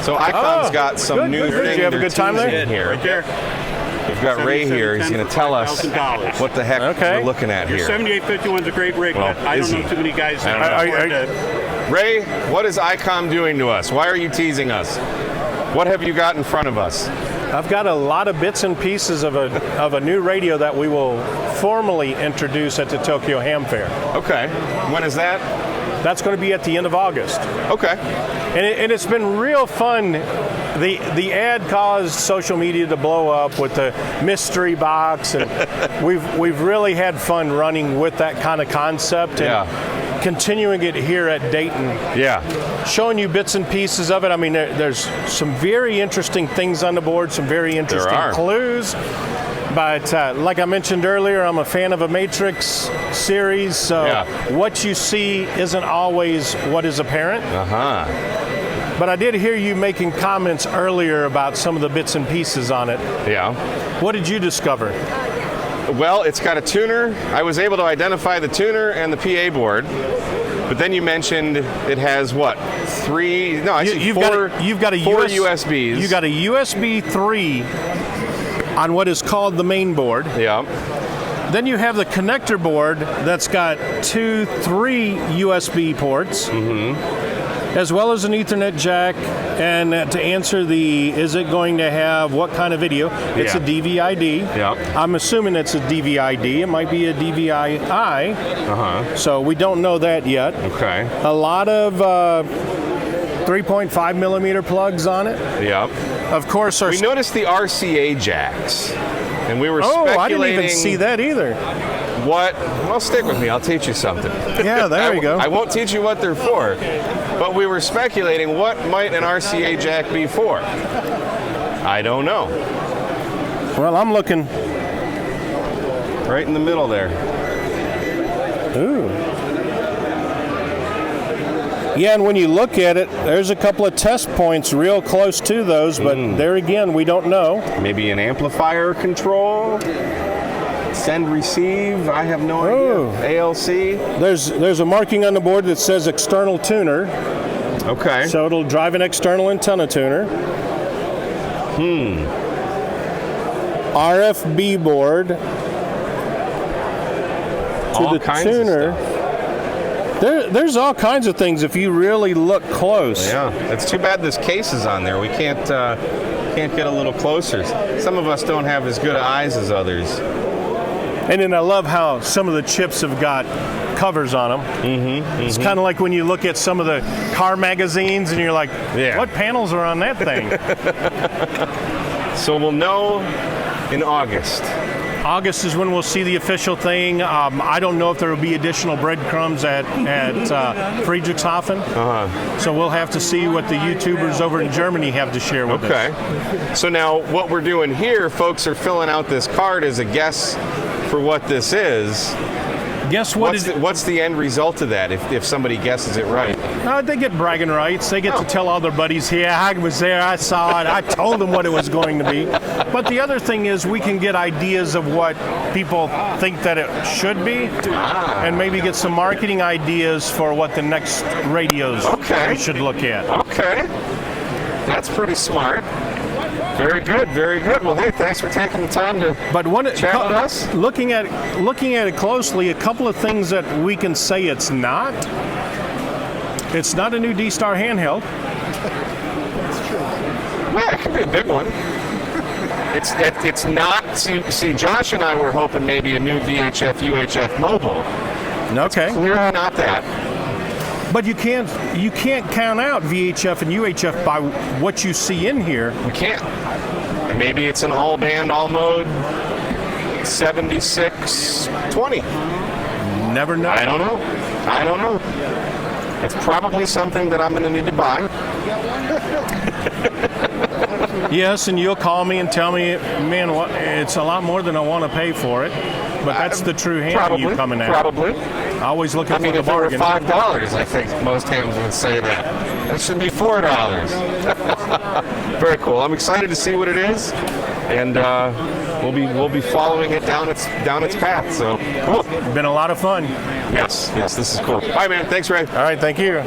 So Icom's got some new things. Did you have a good time there? Here. Right there. We've got Ray here. He's going to tell us what the heck we're looking at Your here. 7851's a great rig, but I don't know too many guys that can afford to. Ray, what is Icom doing to us? Why are you teasing us? What have you got in front of us? I've got a lot of bits and pieces of a new radio that we will formally introduce at the Tokyo Ham Fair. Okay. When is that? That's going to be at the end of August. Okay. And it's been real fun. The ad caused social media to blow up with the mystery box, and we've really had fun running with that kind of concept and continuing it here at Dayton. Yeah. Showing you bits and pieces of it. I mean, there's some very interesting things on the board, some very interesting clues. But like I mentioned earlier, I'm a fan of a Matrix series, so what you see isn't always what is apparent. But I did hear you making comments earlier about some of the bits and pieces on it. Yeah. What did you discover? Well, it's got a tuner. I was able to identify the tuner and the PA board. But then you mentioned it has what? Three? No, I see four. You've got four USBs. You got a USB 3 on what is called the main board. Yeah. Then you have the connector board that's got 2, 3 USB ports, as well as an Ethernet jack. And to answer the, is it going to have what kind of video? It's a DVI-D. Yeah. I'm assuming it's a DVI-D. It might be a DVI-I. So we don't know that yet. Okay. A lot of 3.5 millimeter plugs on it. Yeah. Of course, we noticed the RCA jacks, and we were speculating. I didn't even see that either. What? Well, stick with me. I'll teach you something. Yeah, there you go. I won't teach you what they're for, but we were speculating what might an RCA jack be for. I don't know. Well, I'm looking right in the middle there. Ooh. Yeah, and when you look at it, there's a couple of test points real close to those, but there again, we don't know. Maybe an amplifier control? Send, receive, I have no idea. ALC? There's a marking on the board that says external tuner. Okay. So it'll drive an external antenna tuner. RFB board to all the kinds tuner. Of stuff. There's all kinds of things if you really look close. Yeah, it's too bad this case is on there. We can't get a little closer. Some of us don't have as good eyes as others. And then I love how some of the chips have got covers on them. It's kind of like when you look at some of the car magazines and you're like, what panels are on that thing? So we'll know in August. August is when we'll see the official thing. I don't know if there will be additional breadcrumbs at Friedrichshafen. So we'll have to see what the YouTubers over in Germany have to share with us. Okay. So now what we're doing here, folks are filling out this card as a guess for what this is. Guess what? What's the end result of that if somebody guesses it right? They get bragging rights. They get to tell all their buddies, yeah, I was there, I saw it, I told them what it was going to be. But the other thing is we can get ideas of what people think that it should be and maybe get some marketing ideas for what the next radios should look at. Okay. That's pretty smart. Very good, very good. Well, hey, thanks for taking the time to chat with us. Looking at it closely, a couple of things that we can say it's not. It's not a new D-Star handheld. That's true. Yeah, it could be a big one. It's not. See, Josh and I were hoping maybe a new VHF, UHF mobile. Okay. It's clearly not that. But you can't count out VHF and UHF by what you see in here. You can't. Maybe it's an all band, all mode 7620. Never know. I don't know. It's probably something that I'm going to need to buy. Yes, and you'll call me and tell me, man, it's a lot more than I want to pay for it. But that's the true ham you coming at. Probably. Always looking for the bargain. If it were $5, I think most hams would say that. It should be $4. Very cool. I'm excited to see what it is, and we'll be following it down its path. So cool. Been a lot of fun. Yes, this is cool. All right, man. Thanks, Ray. All right, thank you.